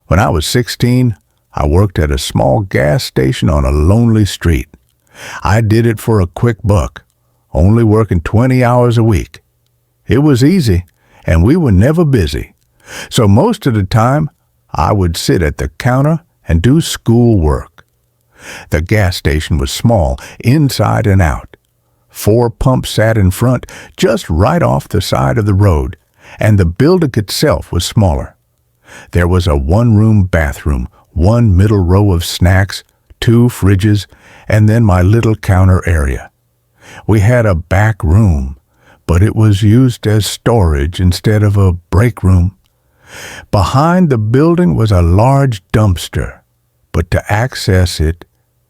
When I was 16, I worked at a small gas station on a lonely street. I did it for a quick buck, only working 20 hours a week. It was easy, and we were never busy. So most of the time, I would sit at the counter and do school work. The gas station was small, inside and out. 4 pumps sat in front, just right off the side of the road, and the building itself was smaller. There was a 1-room bathroom, 1 middle row of snacks, 2 fridges, and then my little counter area. We had a back room, but it was used as storage instead of a break room. Behind the building was a large dumpster, but to access it,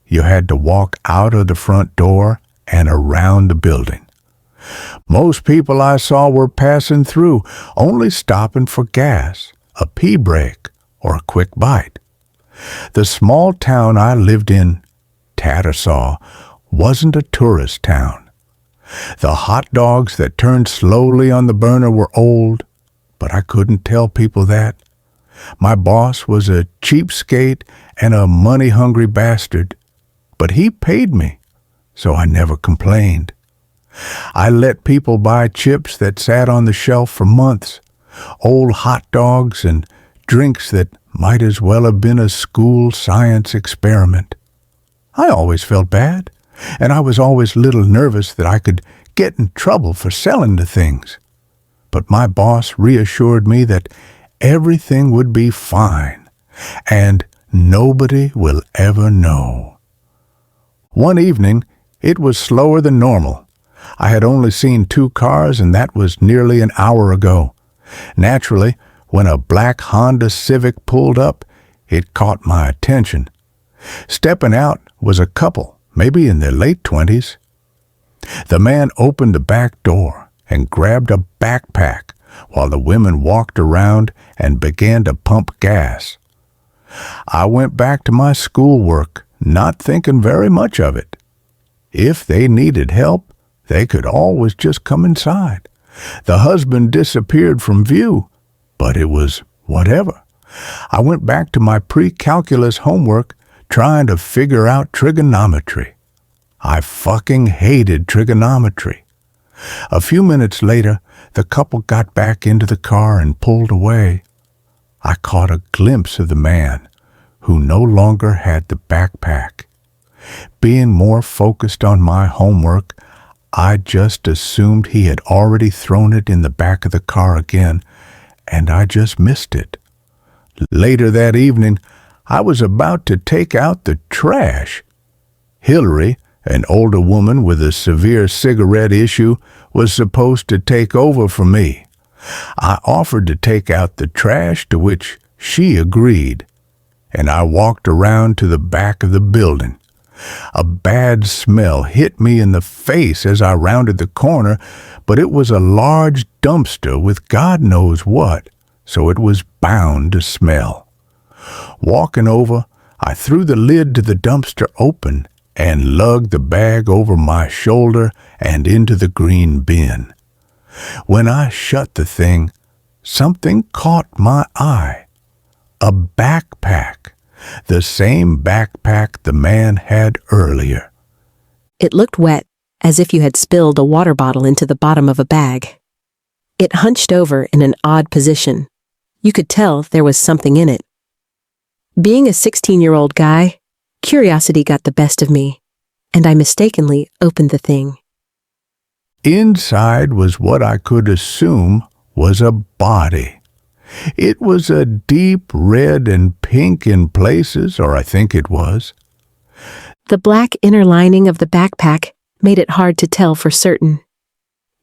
you had to walk out of the front door and around the building. Most people I saw were passing through, only stopping for gas, a pee break, or a quick bite. The small town I lived in, Tattersaw, wasn't a tourist town. The hot dogs that turned slowly on the burner were old, but I couldn't tell people that. My boss was a cheapskate and a money-hungry bastard, but he paid me, so I never complained. I let people buy chips that sat on the shelf for months, old hot dogs and drinks that might as well have been a school science experiment. I always felt bad, and I was always a little nervous that I could get in trouble for selling the things. But my boss reassured me that everything would be fine, and nobody will ever know. One evening, it was slower than normal. I had only seen 2 cars, and that was nearly an hour ago. Naturally, when a black Honda Civic pulled up, it caught my attention. Stepping out was a couple, maybe in their late 20s. The man opened the back door and grabbed a backpack while the women walked around and began to pump gas. I went back to my schoolwork, not thinking very much of it. If they needed help, they could always just come inside. The husband disappeared from view, but it was whatever. I went back to my pre-calculus homework trying to figure out trigonometry. I fucking hated trigonometry. A few minutes later, the couple got back into the car and pulled away. I caught a glimpse of the man, who no longer had the backpack. Being more focused on my homework, I just assumed he had already thrown it in the back of the car again, and I just missed it. Later that evening, I was about to take out the trash. Hillary, an older woman with a severe cigarette issue, was supposed to take over for me. I offered to take out the trash, to which she agreed, and I walked around to the back of the building. A bad smell hit me in the face as I rounded the corner, but it was a large dumpster with God knows what, so it was bound to smell. Walking over, I threw the lid to the dumpster open and lugged the bag over my shoulder and into the green bin. When I shut the thing, something caught my eye. A backpack. The same backpack the man had earlier. It looked wet, as if you had spilled a water bottle into the bottom of a bag. It hunched over in an odd position. You could tell there was something in it. Being a 16-year-old guy, curiosity got the best of me, and I mistakenly opened the thing. Inside was what I could assume was a body. It was a deep red and pink in places, or I think it was. The black inner lining of the backpack made it hard to tell for certain.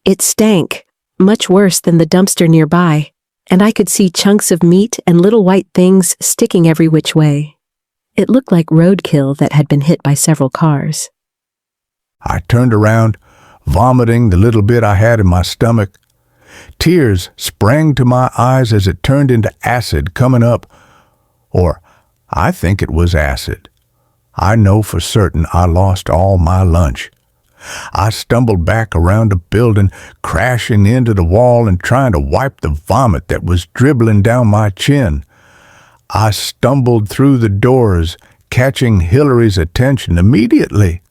It stank, much worse than the dumpster nearby, and I could see chunks of meat and little white things sticking every which way. It looked like roadkill that had been hit by several cars. I turned around, vomiting the little bit I had in my stomach. Tears sprang to my eyes as it turned into acid coming up. Or I think it was acid. I know for certain I lost all my lunch. I stumbled back around the building, crashing into the wall and trying to wipe the vomit that was dribbling down my chin. I stumbled through the doors, catching Hillary's attention immediately.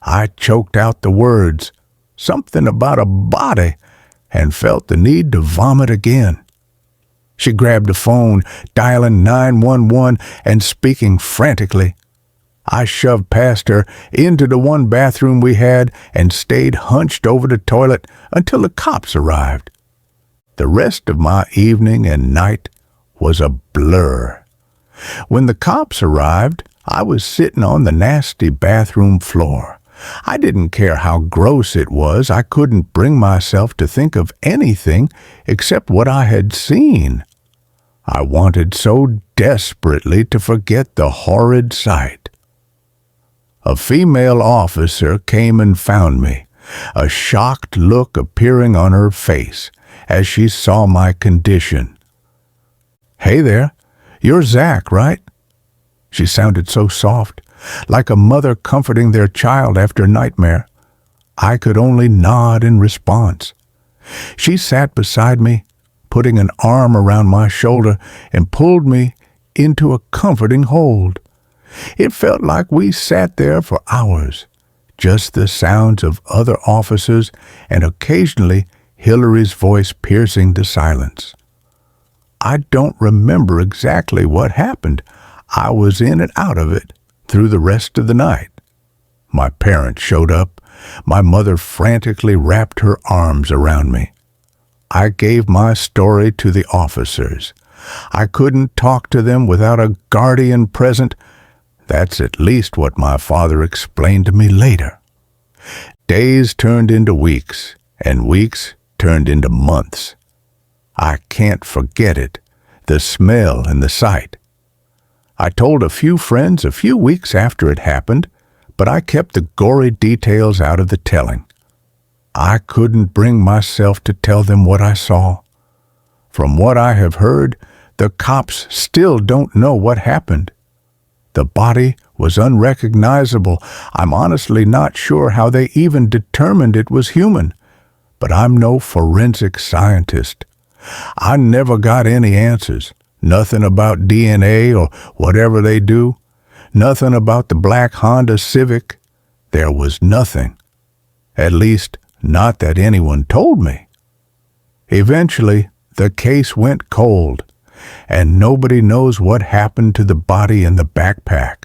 I choked out the words, something about a body, and felt the need to vomit again. She grabbed the phone, dialing 911 and speaking frantically. I shoved past her into the one bathroom we had and stayed hunched over the toilet until the cops arrived. The rest of my evening and night was a blur. When the cops arrived, I was sitting on the nasty bathroom floor. I didn't care how gross it was. I couldn't bring myself to think of anything except what I had seen. I wanted so desperately to forget the horrid sight. A female officer came and found me, a shocked look appearing on her face as she saw my condition. "Hey there, you're Zach, right?" She sounded so soft, like a mother comforting their child after a nightmare. I could only nod in response. She sat beside me, putting an arm around my shoulder and pulled me into a comforting hold. It felt like we sat there for hours, just the sounds of other officers and occasionally Hillary's voice piercing the silence. I don't remember exactly what happened. I was in and out of it through the rest of the night. My parents showed up. My mother frantically wrapped her arms around me. I gave my story to the officers. I couldn't talk to them without a guardian present. That's at least what my father explained to me later. Days turned into weeks, and weeks turned into months. I can't forget it, the smell and the sight. I told a few friends a few weeks after it happened, but I kept the gory details out of the telling. I couldn't bring myself to tell them what I saw. From what I have heard, the cops still don't know what happened. The body was unrecognizable. I'm honestly not sure how they even determined it was human, but I'm no forensic scientist. I never got any answers. Nothing about DNA or whatever they do. Nothing about the black Honda Civic. There was nothing. At least, not that anyone told me. Eventually, the case went cold, and nobody knows what happened to the body in the backpack.